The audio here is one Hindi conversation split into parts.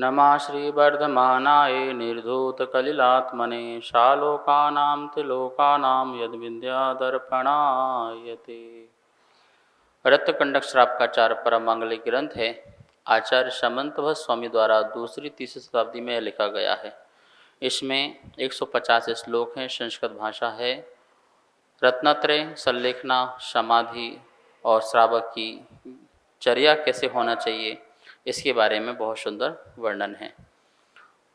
नमः श्रीवर्धमानाय निर्धूतकलिलात्मने शालोकानां त्रिलोकानां यद्विद्यादर्पणायते। रत्नकंडक श्राप का चार परम मांगलिक ग्रंथ है। आचार्य समंतभट्ट स्वामी द्वारा दूसरी तीसरी शताब्दी में लिखा गया है। इसमें 150 श्लोक हैं, संस्कृत भाषा है। रत्नत्रय, संलेखना, समाधि और श्रावक की चर्या कैसे होना चाहिए, इसके बारे में बहुत सुंदर वर्णन है।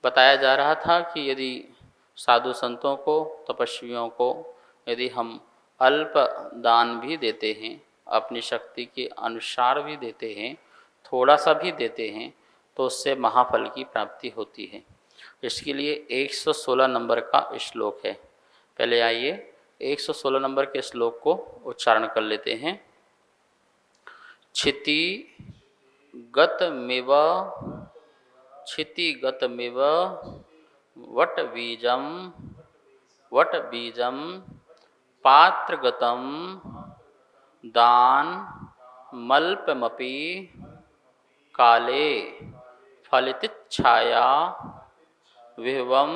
बताया जा रहा था कि यदि साधु संतों को, तपस्वियों को यदि हम अल्प दान भी देते हैं, अपनी शक्ति के अनुसार भी देते हैं, थोड़ा सा भी देते हैं, तो उससे महाफल की प्राप्ति होती है। इसके लिए 116 नंबर का श्लोक है। पहले आइए 116 नंबर के श्लोक को उच्चारण कर लेते हैं। क्षिति गतमिव वट बीजम पात्रगतम दान मल्पमपि काले फलितिच्छाया विभवम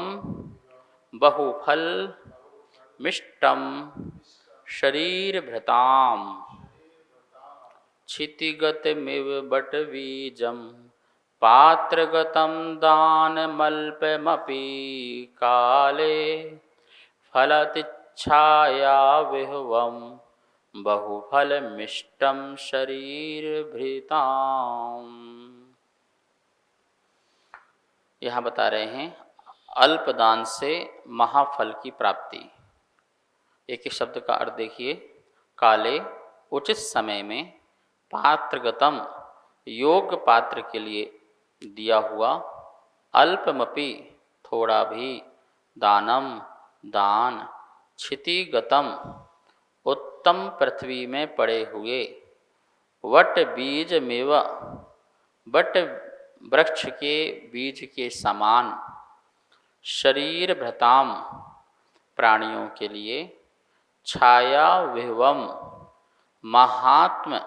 बहुफल मिष्टम शरीरभृताम। क्षितिगतमिव बटबीजं पात्रगतं दानमल्पमपि काले फलतिच्छाया विभवं बहुफलमिष्टं शरीरभृताम्। यहाँ बता रहे हैं अल्प दान से महाफल की प्राप्ति। एक एक शब्द का अर्थ देखिए। काले, उचित समय में, पात्रगतम, योग पात्र के लिए दिया हुआ, अल्पमपि, थोड़ा भी, दानम, दान, क्षितिगतम, उत्तम पृथ्वी में पड़े हुए, वट बीजमेव, वट वृक्ष के बीज के समान, शरीर भृताम, प्राणियों के लिए, छाया विभवम, महात्म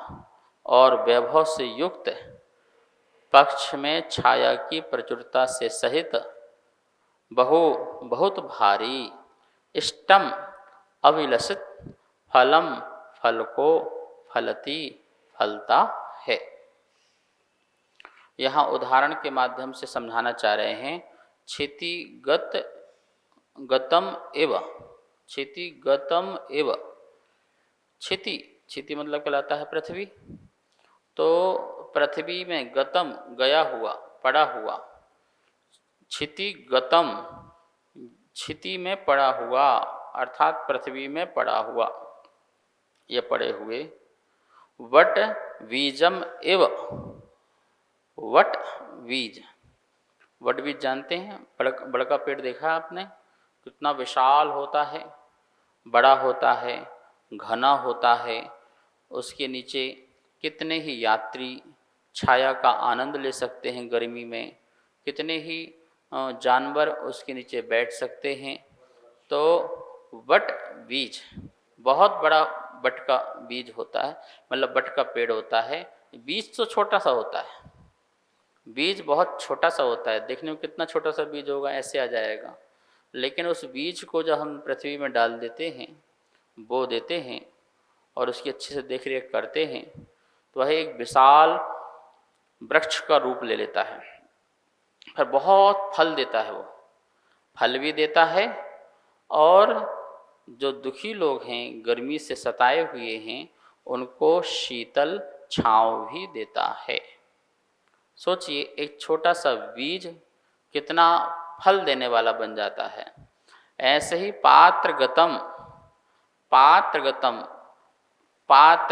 और वैभव से युक्त, पक्ष में छाया की प्रचुरता से सहित, बहुत भारी, इष्टम, अभिलषित, फलम, फल को, फलती, फलता है। यहाँ उदाहरण के माध्यम से समझाना चाह रहे हैं। गतम एव, क्षितिगतम एव, क्षिति मतलब कहलाता है पृथ्वी। तो पृथ्वी में गतम, गया हुआ, पड़ा हुआ, क्षितिगतम, क्षिति में पड़ा हुआ अर्थात पृथ्वी में पड़ा हुआ, ये पड़े हुए, वट बीजम एव, वट बीज, वट बीज जानते हैं, बड़का पेड़ देखा आपने, कितना विशाल होता है, बड़ा होता है, घना होता है। उसके नीचे कितने ही यात्री छाया का आनंद ले सकते हैं गर्मी में, कितने ही जानवर उसके नीचे बैठ सकते हैं। तो वट बीज, बहुत बड़ा वट का बीज होता है, मतलब वट का पेड़ होता है। बीज तो छोटा सा होता है, बीज बहुत छोटा सा होता है, देखने में कितना छोटा सा बीज होगा, ऐसे आ जाएगा। लेकिन उस बीज को जब हम पृथ्वी में डाल देते हैं, बो देते हैं और उसकी अच्छे से देख रेख करते हैं, तो वह एक विशाल वृक्ष का रूप ले लेता है। फिर बहुत फल देता है, वो फल भी देता है और जो दुखी लोग हैं, गर्मी से सताए हुए हैं, उनको शीतल छांव भी देता है। सोचिए, एक छोटा सा बीज कितना फल देने वाला बन जाता है। ऐसे ही पात्रगतम, पात्र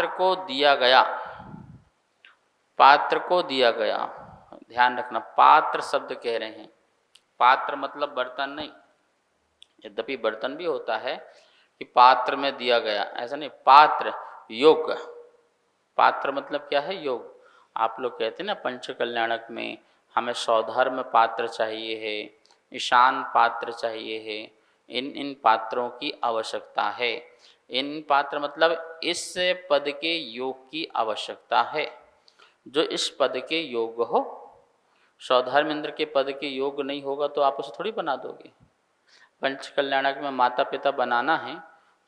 को दिया गया, पात्र को दिया गया, ध्यान रखना, पात्र शब्द कह रहे हैं। पात्र मतलब बर्तन नहीं, यद्यपि बर्तन भी होता है कि पात्र में दिया गया, ऐसा नहीं। पात्र, योग, पात्र मतलब क्या है, योग। आप लोग कहते हैं ना पंचकल्याणक में, हमें सौधर्म पात्र चाहिए है, ईशान पात्र चाहिए है, इन पात्रों की आवश्यकता है। इन पात्र मतलब इस पद के योग की आवश्यकता है। जो इस पद के योग्य हो, सौधर्मेंद्र के पद के योग्य नहीं होगा तो आप उसे थोड़ी बना दोगे। पंचकल्याणक में माता पिता बनाना है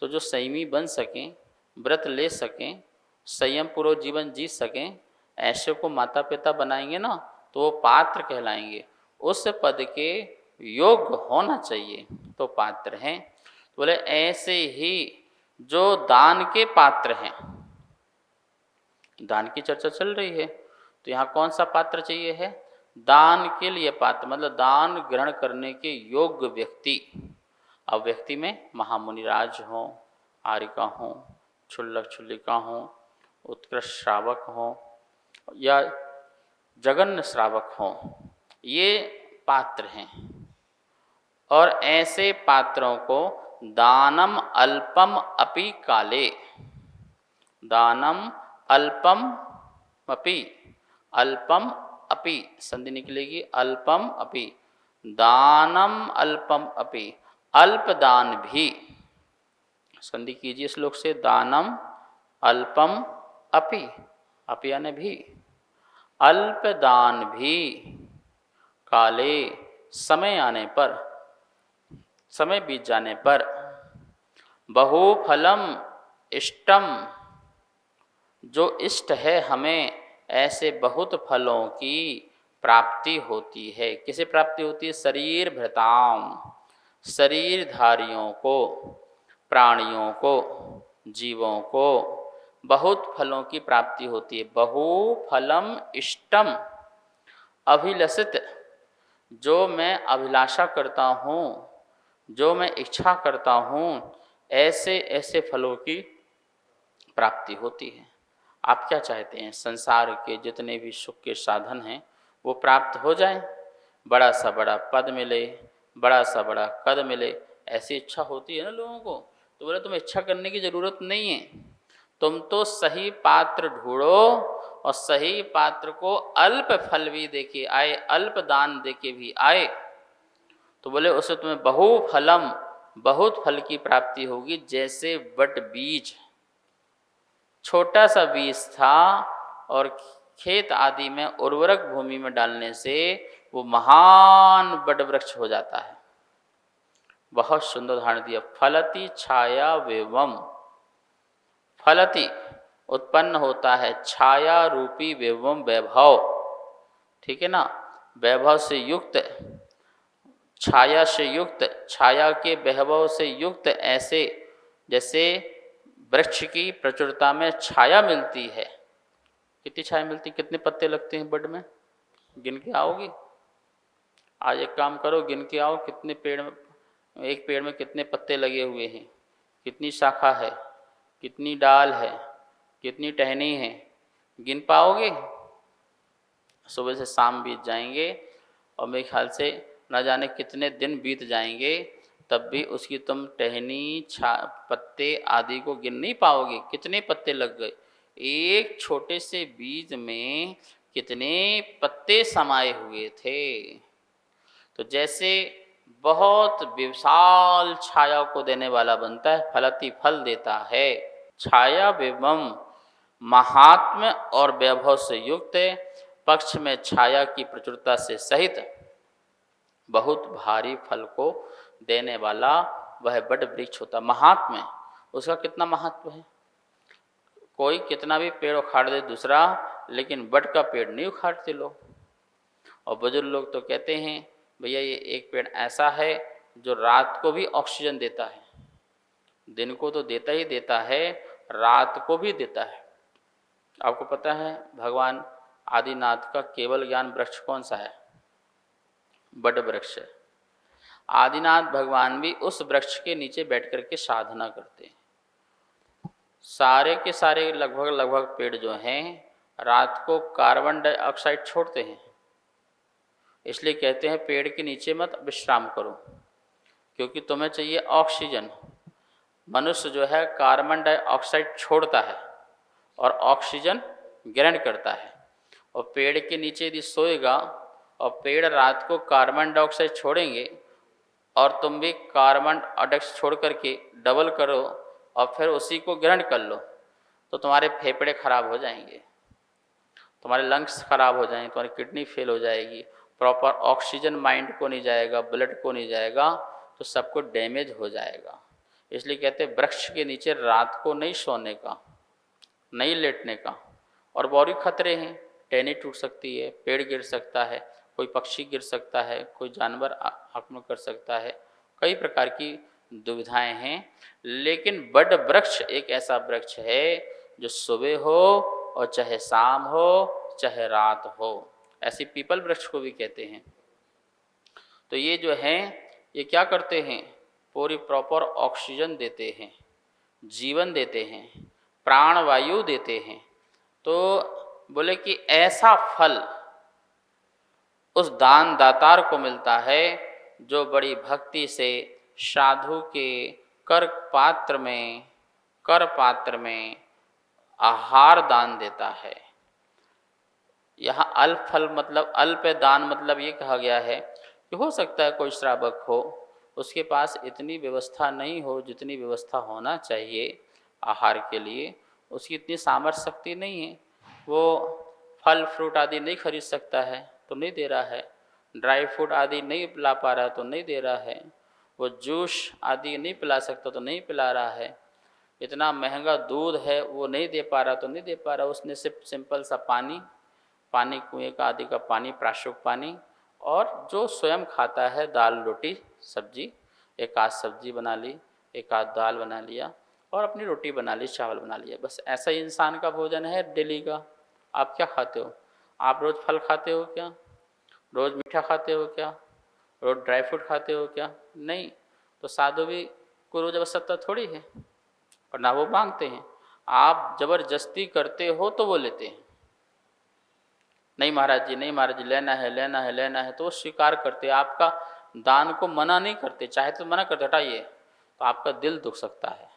तो जो संयमी बन सकें, व्रत ले सकें, संयम पूर्वक जीवन जी सकें, ऐसे को माता पिता बनाएंगे ना तो वो पात्र कहलाएंगे। उस पद के योग्य होना चाहिए तो पात्र हैं। तो बोले ऐसे ही जो दान के पात्र हैं, दान की चर्चा चल रही है तो यहाँ कौन सा पात्र चाहिए है? दान के लिए पात्र, मतलब दान ग्रहण करने के योग्य व्यक्ति। अब व्यक्ति में महामुनिराज हों, आरिका हों, क्षुल्लक क्षुल्लिका हों, उत्कृष्ट श्रावक हों या जगन्य श्रावक हों, ये पात्र हैं। और ऐसे पात्रों को दानम अल्पम अपि काले, दानम अल्पम अपि, अल्पम अपि संधि निकलेगी, अल्पम अपि, दानम अल्पम अपि, अल्प दान भी, संधि कीजिए श्लोक से, दानम अल्पम अपि, अपि यानी भी, अल्प दान भी काले समय आने पर, समय बीत जाने पर, बहुफलम इष्टम जो इष्ट है हमें, ऐसे बहुत फलों की प्राप्ति होती है। किसे प्राप्ति होती है? शरीर भृताम, शरीरधारियों को, प्राणियों को, जीवों को बहुत फलों की प्राप्ति होती है। बहुफलम इष्टम, अभिलषित, जो मैं अभिलाषा करता हूँ, जो मैं इच्छा करता हूँ, ऐसे ऐसे फलों की प्राप्ति होती है। आप क्या चाहते हैं? संसार के जितने भी सुख के साधन हैं वो प्राप्त हो जाएं, बड़ा सा बड़ा पद मिले, बड़ा सा बड़ा कद मिले, ऐसी इच्छा होती है ना लोगों को। तो बोले तुम्हें इच्छा करने की ज़रूरत नहीं है, तुम तो सही पात्र ढूंढो और सही पात्र को अल्प फल भी देके आए, अल्प दान देके भी आए, तो बोले उससे तुम्हें बहुफलम, बहुत फल की प्राप्ति होगी। जैसे वट बीज, छोटा सा बीज था और खेत आदि में उर्वरक भूमि में डालने से वो महान वट वृक्ष हो जाता है। बहुत सुंदर उदाहरण दिया, फलति छाया वेवम, फलति उत्पन्न होता है, छाया रूपी वेवम वैभव, ठीक है ना, वैभव से युक्त, छाया से युक्त, छाया के वैभव से युक्त, ऐसे जैसे वृक्ष की प्रचुरता में छाया मिलती है। कितनी छाया मिलती, कितने पत्ते लगते हैं बड में? गिन के आओगी? आज एक काम करो, गिन के आओ कितने पेड़ में, एक पेड़ में कितने पत्ते लगे हुए हैं, कितनी शाखा है, कितनी डाल है, कितनी टहनी है, गिन पाओगे? सुबह से शाम बीत जाएंगे और मेरे ख्याल से न जाने कितने दिन बीत जाएंगे, तब भी उसकी तुम टहनी, पत्ते आदि को गिन नहीं पाओगे। कितने पत्ते लग गए, एक छोटे से बीज में कितने पत्ते समाये हुए थे। तो जैसे बहुत विशाल छाया को देने वाला बनता है, फलती फल देता है, छाया विवम महात्म्य और वैभव से युक्त, पक्ष में छाया की प्रचुरता से सहित बहुत भारी फल को देने वाला वह बड़ वृक्ष होता। महात्म्य, उसका कितना महत्व है? कोई कितना भी पेड़ उखाड़ दे दूसरा, लेकिन बड़ का पेड़ नहीं उखाड़ते लोग। और बुजुर्ग लोग तो कहते हैं भैया ये एक पेड़ ऐसा है जो रात को भी ऑक्सीजन देता है, दिन को तो देता ही देता है, रात को भी देता है। आपको पता है भगवान आदिनाथ का केवल ज्ञान वृक्ष कौन सा है? बड़ वृक्ष है। आदिनाथ भगवान भी उस वृक्ष के नीचे बैठ करके साधना करते हैं। सारे के सारे लगभग पेड़ जो हैं रात को कार्बन डाइऑक्साइड छोड़ते हैं, इसलिए कहते हैं पेड़ के नीचे मत विश्राम करो, क्योंकि तुम्हें चाहिए ऑक्सीजन। मनुष्य जो है कार्बन डाइऑक्साइड छोड़ता है और ऑक्सीजन ग्रहण करता है। और पेड़ के नीचे यदि सोएगा और पेड़ रात को कार्बन डाइऑक्साइड छोड़ेंगे और तुम भी कार्बन डाइऑक्साइड छोड़ करके डबल करो और फिर उसी को ग्रहण कर लो, तो तुम्हारे फेफड़े खराब हो जाएंगे, तुम्हारे लंग्स खराब हो जाएंगे, तुम्हारी किडनी फेल हो जाएगी प्रॉपर ऑक्सीजन माइंड को नहीं जाएगा, ब्लड को नहीं जाएगा, तो सब कुछ डैमेज हो जाएगा। इसलिए कहते हैं वृक्ष के नीचे रात को नहीं सोने का, नहीं लेटने का। और बहुत ही खतरे हैं, टहनी टूट सकती है, पेड़ गिर सकता है, कोई पक्षी गिर सकता है, कोई जानवर आक्रमण कर सकता है, कई प्रकार की दुविधाएं हैं। लेकिन बड़ वृक्ष एक ऐसा वृक्ष है जो सुबह हो और चाहे शाम हो चाहे रात हो, ऐसी पीपल वृक्ष को भी कहते हैं। तो ये जो हैं ये क्या करते हैं, पूरी प्रॉपर ऑक्सीजन देते हैं, जीवन देते हैं, प्राण वायु देते हैं। तो बोले कि ऐसा फल उस दान दातार को मिलता है जो बड़ी भक्ति से साधु के कर पात्र में आहार दान देता है। यहाँ अल्प फल मतलब अल्प दान मतलब ये कहा गया है कि हो सकता है कोई श्रावक हो, उसके पास इतनी व्यवस्था नहीं हो जितनी व्यवस्था होना चाहिए आहार के लिए, उसकी इतनी सामर्थ्य शक्ति नहीं है, वो फल फ्रूट आदि नहीं खरीद सकता है तो नहीं दे रहा है, ड्राई फ्रूट आदि नहीं पिला पा रहा तो नहीं दे रहा है, वो जूस आदि नहीं पिला सकता तो नहीं पिला रहा है, इतना महंगा दूध है वो नहीं दे पा रहा तो नहीं दे पा रहा, उसने सिर्फ सिंपल सा पानी कुएं का आदि का पानी, प्राशुक पानी, और जो स्वयं खाता है दाल रोटी सब्जी, एक आध सब्जी बना ली, एक आध दाल बना लिया और अपनी रोटी बना ली, चावल बना लिया, बस ऐसा ही इंसान का भोजन है डेली का। आप क्या खाते हो? आप रोज़ फल खाते हो क्या? रोज़ मीठा खाते हो क्या? रोज़ ड्राई फ्रूट खाते हो क्या? नहीं। तो साधु भी कोई रोज़ आवश्यकता थोड़ी है और ना वो मांगते हैं। आप जबरदस्ती करते हो तो वो लेते हैं, नहीं महाराज जी, नहीं महाराज जी, लेना है लेना है लेना है, तो वो स्वीकार करते, आपका दान को मना नहीं करते, चाहे तो मना करते हटाइए, तो आपका दिल दुख सकता है,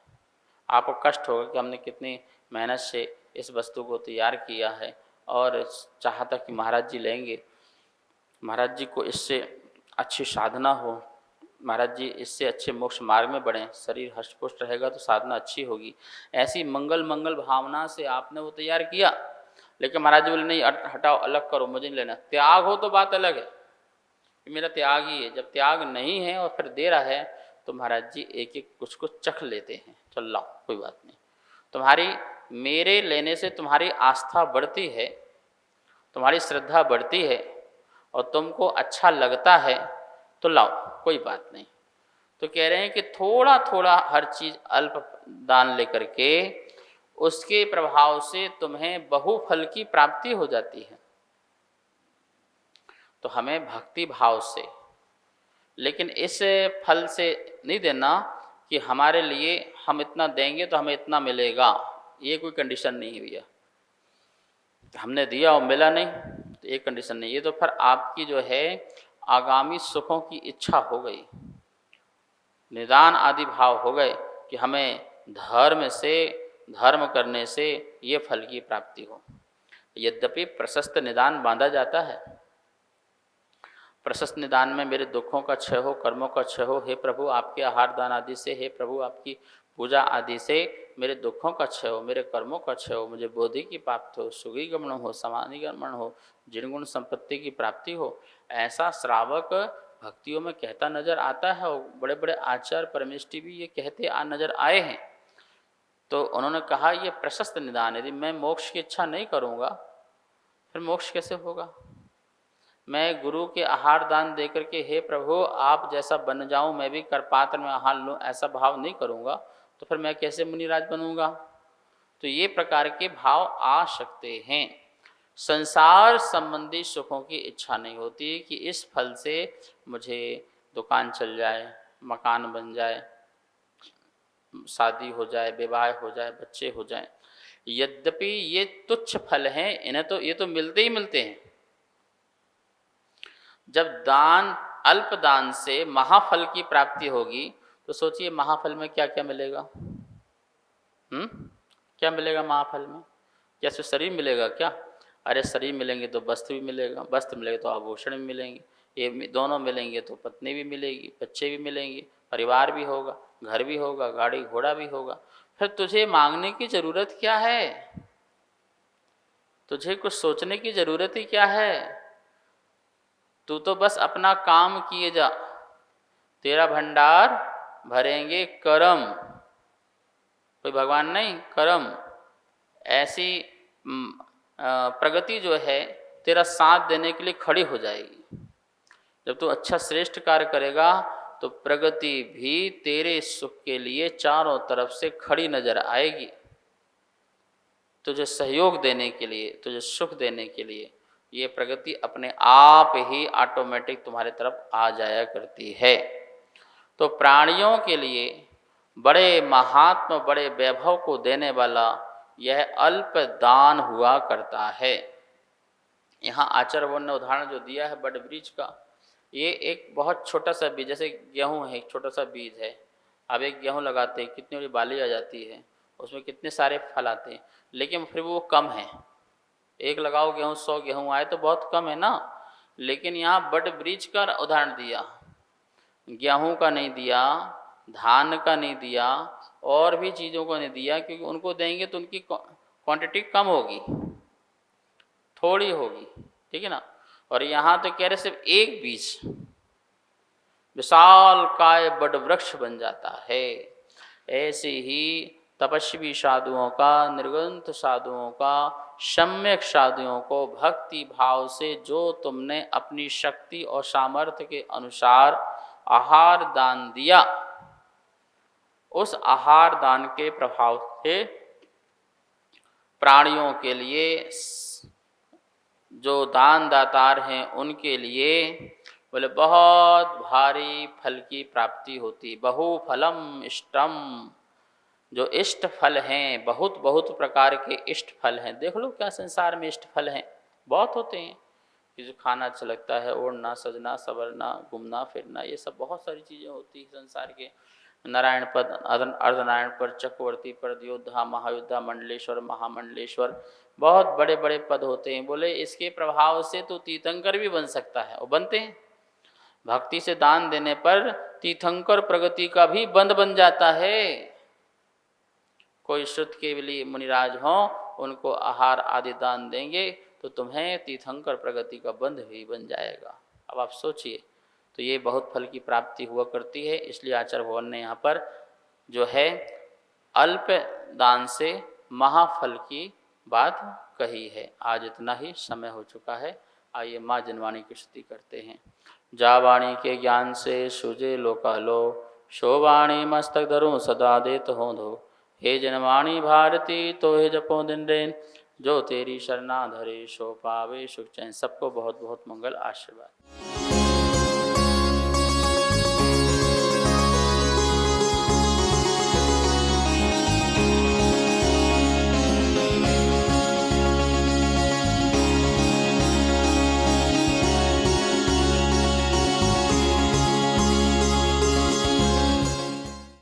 आपको कष्ट होगा कि हमने कितनी मेहनत से इस वस्तु को तैयार किया है और चाहता कि महाराज जी लेंगे, महाराज जी को इससे अच्छी साधना हो, महाराज जी इससे अच्छे मोक्ष मार्ग में बढ़ें, शरीर हष्टपुष्ट रहेगा तो साधना अच्छी होगी, ऐसी मंगल भावना से आपने वो तैयार किया। लेकिन महाराज जी बोले नहीं, हटाओ, अलग करो, मुझे नहीं लेना। त्याग हो तो बात अलग है, मेरा त्याग ही है। जब त्याग नहीं है और फिर दे रहा है तो महाराज जी एक एक कुछ कुछ चख लेते हैं, चल लाओ कोई बात नहीं, तुम्हारी मेरे लेने से तुम्हारी आस्था बढ़ती है, तुम्हारी श्रद्धा बढ़ती है और तुमको अच्छा लगता है तो लाओ कोई बात नहीं। तो कह रहे हैं कि थोड़ा थोड़ा हर चीज़ अल्प दान लेकर के उसके प्रभाव से तुम्हें बहुफल की प्राप्ति हो जाती है। तो हमें भक्ति भाव से, लेकिन इस फल से नहीं देना कि हमारे लिए हम इतना देंगे तो हमें इतना मिलेगा, ये कोई कंडीशन नहीं है भैया। हमने दिया और मिला नहीं तो ये कंडीशन नहीं, ये तो फिर आपकी जो है आगामी सुखों की इच्छा हो गई, निदान आदि भाव हो गए कि हमें धर्म करने से ये फल की प्राप्ति हो। यद्यपि प्रशस्त निदान बांधा जाता है, प्रशस्त निदान में मेरे दुखों का क्षय हो, कर्मों का क्षय हो, हे प्रभु आपके आहार दान आदि से, हे प्रभु आपकी पूजा आदि से मेरे दुखों का क्षय हो, मेरे कर्मों का क्षय हो, मुझे बोधि की प्राप्ति हो, सुगी गमन हो, समाधि गमन हो, जिनगुण संपत्ति की प्राप्ति हो, ऐसा श्रावक भक्तियों में कहता नजर आता है। और बड़े बड़े आचार्य परमेष्टि भी ये कहते नजर आए हैं। तो उन्होंने कहा ये प्रशस्त निदान, यदि मैं मोक्ष की इच्छा नहीं करूँगा फिर मोक्ष कैसे होगा? मैं गुरु के आहार दान दे करके हे प्रभु आप जैसा बन जाऊं, मैं भी कर पात्र में आहार लूँ, ऐसा भाव नहीं करूँगा तो फिर मैं कैसे मुनिराज बनूंगा? तो ये प्रकार के भाव आ सकते हैं। संसार संबंधी सुखों की इच्छा नहीं होती कि इस फल से मुझे दुकान चल जाए, मकान बन जाए, शादी हो जाए, विवाह हो जाए, बच्चे हो जाए। यद्यपि ये तुच्छ फल हैं, इन्हें तो ये तो मिलते ही मिलते हैं। जब दान अल्प दान से महाफल की प्राप्ति होगी तो सोचिए महाफल में क्या क्या मिलेगा। क्या मिलेगा महाफल में? क्या सिर्फ शरीर मिलेगा क्या? अरे शरीर मिलेंगे तो वस्त्र भी मिलेगा, वस्त्र मिलेगा तो आभूषण भी मिलेंगे, ये दोनों मिलेंगे तो पत्नी भी मिलेगी, बच्चे भी मिलेंगे, परिवार भी होगा, घर भी होगा, गाड़ी घोड़ा भी होगा। फिर तुझे मांगने की जरूरत क्या है? तुझे कुछ सोचने की जरूरत ही क्या है? तू तो बस अपना काम किए जा, तेरा भंडार भरेंगे कर्म, कोई भगवान नहीं, कर्म। ऐसी प्रगति जो है तेरा साथ देने के लिए खड़ी हो जाएगी। जब तू अच्छा श्रेष्ठ कार्य करेगा तो प्रगति भी तेरे सुख के लिए चारों तरफ से खड़ी नजर आएगी, तुझे सहयोग देने के लिए, तुझे सुख देने के लिए। ये प्रगति अपने आप ही ऑटोमेटिक तुम्हारे तरफ आ जाया करती है। तो प्राणियों के लिए बड़े महात्मा, बड़े वैभव को देने वाला यह अल्प दान हुआ करता है। यहाँ आचार्य ने उदाहरण जो दिया है बड़ वृक्ष का, ये एक बहुत छोटा सा बीज, जैसे गेहूं है, एक छोटा सा बीज है। अब एक गेहूं लगाते हैं, कितनी बड़ी बाली आ जाती है, उसमें कितने सारे फल आते हैं, लेकिन फिर वो कम है। एक लगाओ गेहूं, 100 गेहूं आए तो बहुत कम है ना। लेकिन यहाँ बड़ वृक्ष का उदाहरण दिया, गेहूं का नहीं दिया, धान का नहीं दिया, और भी चीज़ों को नहीं दिया, क्योंकि उनको देंगे तो उनकी क्वांटिटी कम होगी, थोड़ी होगी, ठीक है ना। और यहाँ तो कह रहे सिर्फ एक बीज विशाल काय बड़ वृक्ष बन जाता है। ऐसे ही तपस्वी साधुओं का, निर्ग्रंथ साधुओं का, सम्यक साधुओं को भक्ति भाव से जो तुमने अपनी शक्ति और सामर्थ्य के अनुसार आहार दान दिया, उस आहार दान के प्रभाव से प्राणियों के लिए, जो दान दातार हैं उनके लिए बोले बहुत भारी फल की प्राप्ति होती। बहुफलम इष्टम, जो इष्ट फल हैं, बहुत बहुत प्रकार के इष्ट फल हैं। देख लो क्या संसार में इष्ट फल हैं, बहुत होते हैं। कि जो खाना अच्छा लगता है, ओढ़ना, सजना, संवरना, घूमना फिरना, ये सब बहुत सारी चीज़ें होती हैं संसार के। नारायण पद, अर्धनारायण पद, चक्रवर्ती पद, योद्धा, महायोद्धा, मंडलेश्वर, महामंडलेश्वर, बहुत बड़े बड़े पद होते हैं। बोले इसके प्रभाव से तो तीर्थंकर भी बन सकता है, और बनते हैं। भक्ति से दान देने पर तीर्थंकर प्रगति का भी बंध बन जाता है। कोई श्रुत के लिए मुनिराज हों, उनको आहार आदि दान देंगे तो तुम्हें तीर्थंकर प्रगति का बंध भी बन जाएगा। अब आप सोचिए, तो ये बहुत फल की प्राप्ति हुआ करती है। इसलिए आचार्य भगवान ने यहाँ पर जो है अल्प दान से महाफल की बात कही है। आज इतना ही समय हो चुका है। आइए माँ जनवाणी की स्तुति करते हैं। जा वाणी के ज्ञान से सुजे लोकालो, शो वाणी मस्तक धरूं सदा देत हो धो। हे जनवाणी भारती तो हे जपो दिन रेन, जो तेरी शरणा धरे सो पावे सुख चैन। सबको बहुत बहुत मंगल आशीर्वाद।